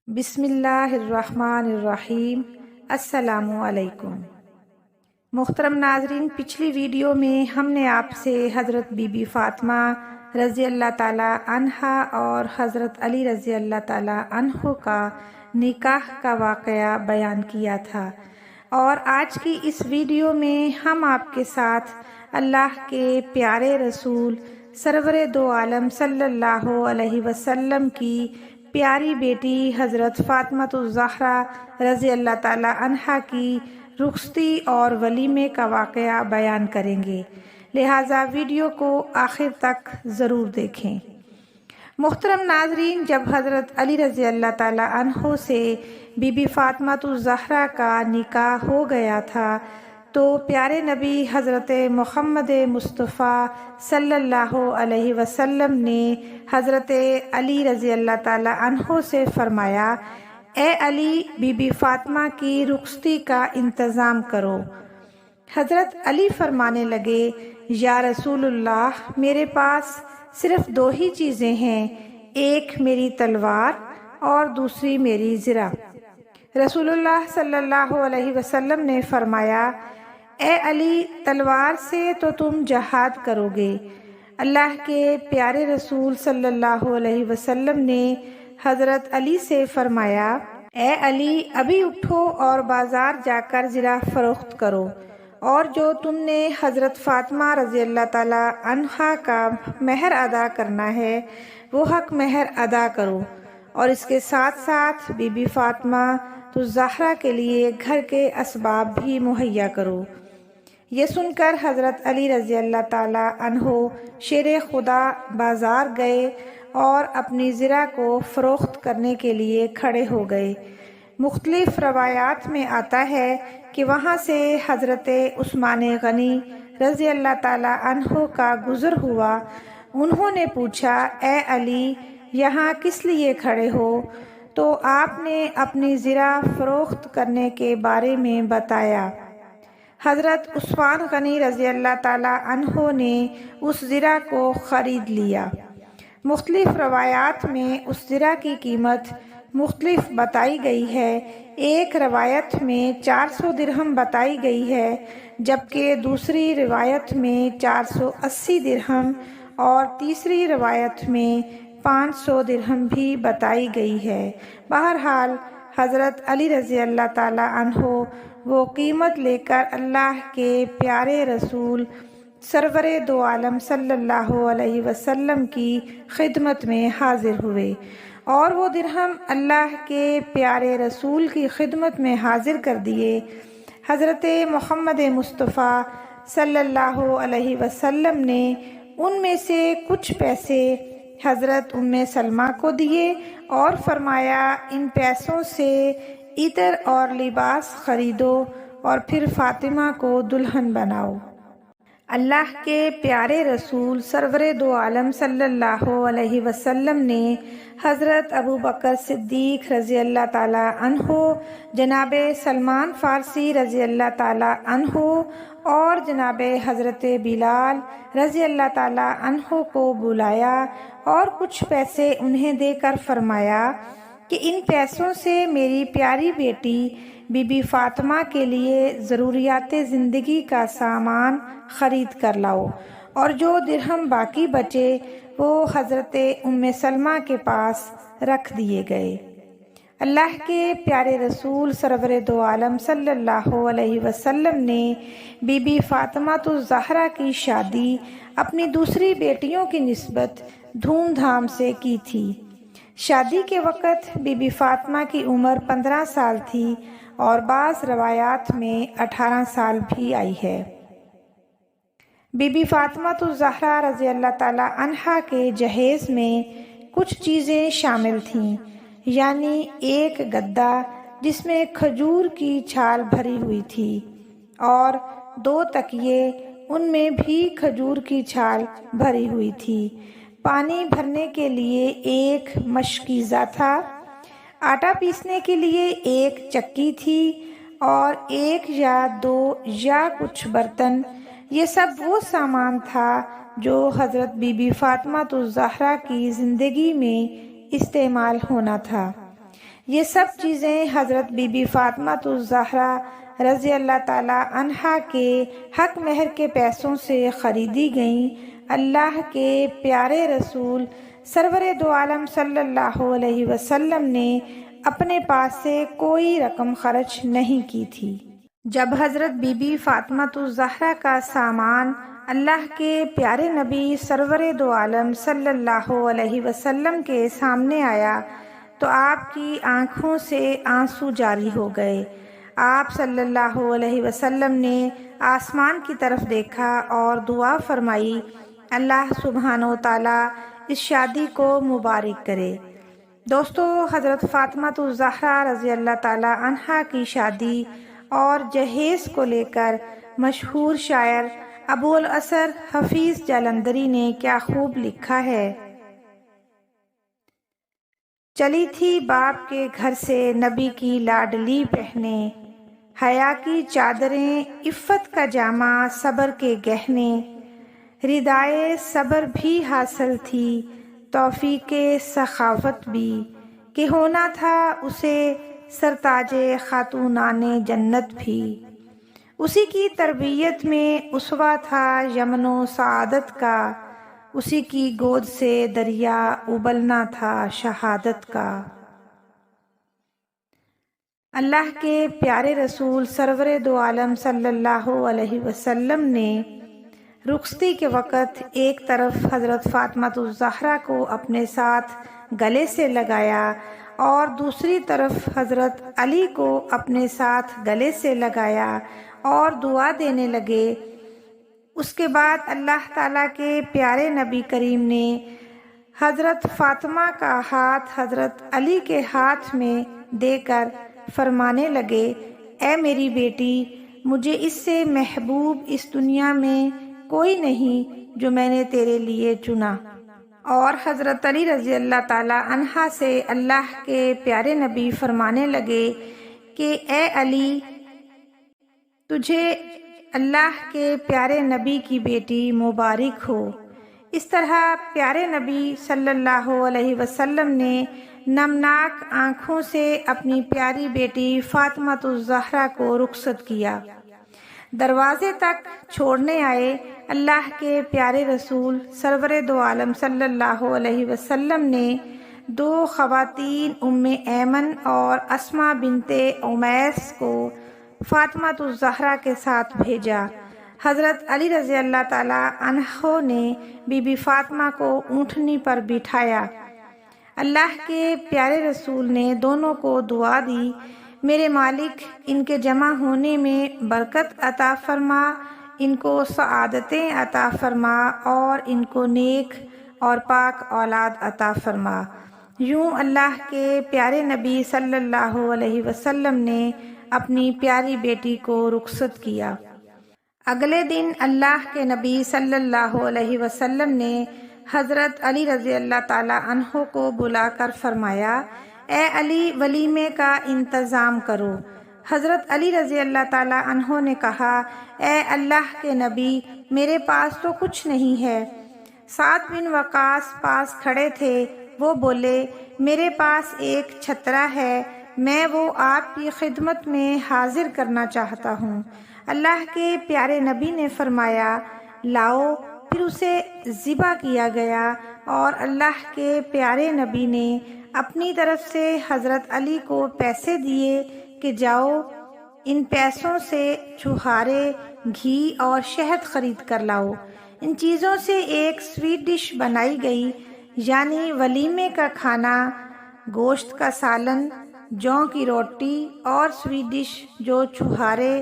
بسم اللہ الرحمن الرحیم۔ السلام علیکم محترم ناظرین، پچھلی ویڈیو میں ہم نے آپ سے حضرت بی بی فاطمہ رضی اللہ تعالی عنہا اور حضرت علی رضی اللہ تعالی عنہ کا نکاح کا واقعہ بیان کیا تھا، اور آج کی اس ویڈیو میں ہم آپ کے ساتھ اللہ کے پیارے رسول سرور دو عالم صلی اللہ علیہ وسلم کی پیاری بیٹی حضرت فاطمہ الزہرا رضی اللہ تعالی عنہا کی رخصتی اور ولیمے کا واقعہ بیان کریں گے، لہٰذا ویڈیو کو آخر تک ضرور دیکھیں۔ محترم ناظرین، جب حضرت علی رضی اللہ تعالی عنہ سے بی بی فاطمہ الزہرا کا نکاح ہو گیا تھا تو پیارے نبی حضرت محمد مصطفیٰ صلی اللہ علیہ وسلم نے حضرت علی رضی اللہ تعالی عنہ سے فرمایا، اے علی، بی بی فاطمہ کی رخصتی کا انتظام کرو۔ حضرت علی فرمانے لگے، یا رسول اللہ، میرے پاس صرف دو ہی چیزیں ہیں، ایک میری تلوار اور دوسری میری زرہ۔ رسول اللہ صلی اللہ علیہ وسلم نے فرمایا، اے علی، تلوار سے تو تم جہاد کرو گے۔ اللہ کے پیارے رسول صلی اللہ علیہ وسلم نے حضرت علی سے فرمایا، اے علی، ابھی اٹھو اور بازار جا کر زرہ فروخت کرو، اور جو تم نے حضرت فاطمہ رضی اللہ تعالی عنہا کا مہر ادا کرنا ہے وہ حق مہر ادا کرو، اور اس کے ساتھ ساتھ بی بی فاطمہ الزہرا کے لیے گھر کے اسباب بھی مہیا کرو۔ یہ سن کر حضرت علی رضی اللہ تعالی عنہ شیر خدا بازار گئے اور اپنی زرہ کو فروخت کرنے کے لیے کھڑے ہو گئے۔ مختلف روایات میں آتا ہے کہ وہاں سے حضرت عثمان غنی رضی اللہ تعالی عنہ کا گزر ہوا۔ انہوں نے پوچھا، اے علی، یہاں کس لیے کھڑے ہو؟ تو آپ نے اپنی زرہ فروخت کرنے کے بارے میں بتایا۔ حضرت عثمان غنی رضی اللہ تعالی عنہ نے اس زرہ کو خرید لیا۔ مختلف روایات میں اس زرہ کی قیمت مختلف بتائی گئی ہے۔ ایک روایت میں 400 درہم بتائی گئی ہے، جبکہ دوسری روایت میں 480 درہم اور تیسری روایت میں 500 درہم بھی بتائی گئی ہے۔ بہرحال حضرت علی رضی اللہ تعالی عنہ وہ قیمت لے کر اللہ کے پیارے رسول سرور دو عالم صلی اللہ علیہ وسلم کی خدمت میں حاضر ہوئے، اور وہ درہم اللہ کے پیارے رسول کی خدمت میں حاضر کر دیے۔ حضرت محمد مصطفیٰ صلی اللہ علیہ وسلم نے ان میں سے کچھ پیسے حضرت ام سلمہ کو دیے اور فرمایا، ان پیسوں سے عطر اور لباس خریدو اور پھر فاطمہ کو دلہن بناؤ۔ اللہ کے پیارے رسول سرور دو عالم صلی اللہ علیہ وسلم نے حضرت ابو بکر صدیق رضی اللہ تعالی عنہ، جناب سلمان فارسی رضی اللہ تعالی عنہ اور جناب حضرت بلال رضی اللہ تعالی عنہ کو بلایا اور کچھ پیسے انہیں دے کر فرمایا کہ ان پیسوں سے میری پیاری بیٹی بی بی فاطمہ کے لیے ضروریات زندگی کا سامان خرید کر لاؤ، اور جو درہم باقی بچے وہ حضرت ام سلمہ کے پاس رکھ دیے گئے۔ اللہ کے پیارے رسول سرور دو عالم صلی اللہ علیہ وسلم نے بی بی فاطمہ الزہرا کی شادی اپنی دوسری بیٹیوں کی نسبت دھوم دھام سے کی تھی۔ شادی کے وقت بی بی فاطمہ کی عمر 15 سال تھی اور بعض روایات میں 18 سال بھی آئی ہے۔ بی بی فاطمہ الزہرا رضی اللہ تعالی عنہا کے جہیز میں کچھ چیزیں شامل تھیں، یعنی ایک گدا جس میں کھجور کی چھال بھری ہوئی تھی، اور 2 تکیے، ان میں بھی کھجور کی چھال بھری ہوئی تھی۔ پانی بھرنے کے لیے ایک مشکیزہ تھا، آٹا پیسنے کے لیے ایک چکی تھی، اور 1 یا 2 یا کچھ برتن۔ یہ سب وہ سامان تھا جو حضرت بی بی فاطمہ الزہرا کی زندگی میں استعمال ہونا تھا۔ یہ سب چیزیں حضرت بی بی فاطمہ الزہرا رضی اللہ تعالی عنہا کے حق مہر کے پیسوں سے خریدی گئیں۔ اللہ کے پیارے رسول سرور دو عالم صلی اللہ علیہ وسلم نے اپنے پاس سے کوئی رقم خرچ نہیں کی تھی۔ جب حضرت بی بی فاطمہ الزہرا کا سامان اللہ کے پیارے نبی سرور دو عالم صلی اللہ علیہ وسلم کے سامنے آیا تو آپ کی آنکھوں سے آنسو جاری ہو گئے۔ آپ صلی اللہ علیہ وسلم نے آسمان کی طرف دیکھا اور دعا فرمائی، اللہ سبحانہ و تعالیٰ اس شادی کو مبارک کرے۔ دوستو، حضرت فاطمہ الزہرا رضی اللہ تعالی عنہا کی شادی اور جہیز کو لے کر مشہور شاعر ابو الاسر حفیظ جالندری نے کیا خوب لکھا ہے۔ چلی تھی باپ کے گھر سے نبی کی لاڈلی پہنے، حیا کی چادریں عفت کا جامہ صبر کے گہنے، ردائے صبر بھی حاصل تھی توفیق سخاوت بھی، کہ ہونا تھا اسے سرتاج خاتونان جنت بھی، اسی کی تربیت میں اسوہ تھا یمن و سعادت کا، اسی کی گود سے دریا ابلنا تھا شہادت کا۔ اللہ کے پیارے رسول سرور دو عالم صلی اللہ علیہ وسلم نے رخصتی کے وقت ایک طرف حضرت فاطمہ الزہرا کو اپنے ساتھ گلے سے لگایا اور دوسری طرف حضرت علی کو اپنے ساتھ گلے سے لگایا اور دعا دینے لگے۔ اس کے بعد اللہ تعالیٰ کے پیارے نبی کریم نے حضرت فاطمہ کا ہاتھ حضرت علی کے ہاتھ میں دے کر فرمانے لگے، اے میری بیٹی، مجھے اس سے محبوب اس دنیا میں کوئی نہیں جو میں نے تیرے لیے چنا۔ اور حضرت علی رضی اللہ تعالی عنہ سے اللہ کے پیارے نبی فرمانے لگے کہ اے علی، تجھے اللہ کے پیارے نبی کی بیٹی مبارک ہو۔ اس طرح پیارے نبی صلی اللہ علیہ وسلم نے نمناک آنکھوں سے اپنی پیاری بیٹی فاطمہ الزہرا کو رخصت کیا۔ دروازے تک چھوڑنے آئے اللہ کے پیارے رسول سرور دو عالم صلی اللہ علیہ وسلم نے دو خواتین ام ایمن اور اسماء بنت امیس کو فاطمہ الزہرا کے ساتھ بھیجا۔ حضرت علی رضی اللہ تعالی عنہ نے بی بی فاطمہ کو اونٹنی پر بٹھایا۔ اللہ کے پیارے رسول نے دونوں کو دعا دی، میرے مالک، ان کے جمع ہونے میں برکت عطا فرما، ان کو سعادتیں عطا فرما اور ان کو نیک اور پاک اولاد عطا فرما۔ یوں اللہ کے پیارے نبی صلی اللہ علیہ وسلم نے اپنی پیاری بیٹی کو رخصت کیا۔ اگلے دن اللہ کے نبی صلی اللہ علیہ وسلم نے حضرت علی رضی اللہ تعالی عنہ کو بلا کر فرمایا، اے علی، ولیمے کا انتظام کرو۔ حضرت علی رضی اللہ تعالی عنہ نے کہا، اے اللہ کے نبی، میرے پاس تو کچھ نہیں ہے۔ سعد بن وقاص پاس کھڑے تھے، وہ بولے، میرے پاس ایک چھترا ہے، میں وہ آپ کی خدمت میں حاضر کرنا چاہتا ہوں۔ اللہ کے پیارے نبی نے فرمایا، لاؤ۔ پھر اسے ذبح کیا گیا اور اللہ کے پیارے نبی نے اپنی طرف سے حضرت علی کو پیسے دیے کہ جاؤ، ان پیسوں سے چھہارے، گھی اور شہد خرید کر لاؤ۔ ان چیزوں سے ایک سویٹ ڈش بنائی گئی، یعنی ولیمے کا کھانا، گوشت کا سالن، جوں کی روٹی اور سویٹ ڈش جو چھہارے،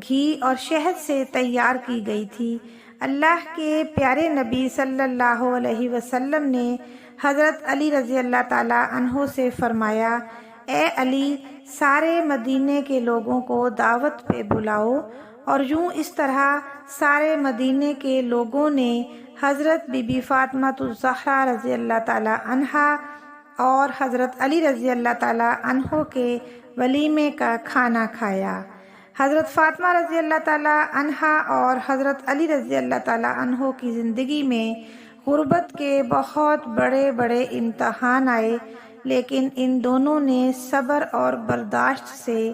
گھی اور شہد سے تیار کی گئی تھی۔ اللہ کے پیارے نبی صلی اللہ علیہ وسلم نے حضرت علی رضی اللہ تعالی عنہ سے فرمایا، اے علی، سارے مدینے کے لوگوں کو دعوت پہ بلاؤ۔ اور یوں اس طرح سارے مدینے کے لوگوں نے حضرت بی بی فاطمہ الزہرا رضی اللہ تعالی عنہا اور حضرت علی رضی اللہ تعالی عنہ کے ولیمے کا کھانا کھایا۔ حضرت فاطمہ رضی اللہ تعالی عنہا اور حضرت علی رضی اللہ تعالی عنہ کی زندگی میں غربت کے بہت بڑے بڑے امتحان آئے، لیکن ان دونوں نے صبر اور برداشت سے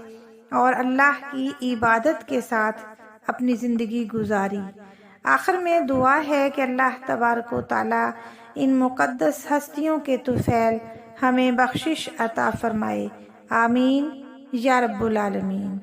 اور اللہ کی عبادت کے ساتھ اپنی زندگی گزاری۔ آخر میں دعا ہے کہ اللہ تبارک و تعالیٰ ان مقدس ہستیوں کے طفیل ہمیں بخشش عطا فرمائے، آمین یا رب العالمین۔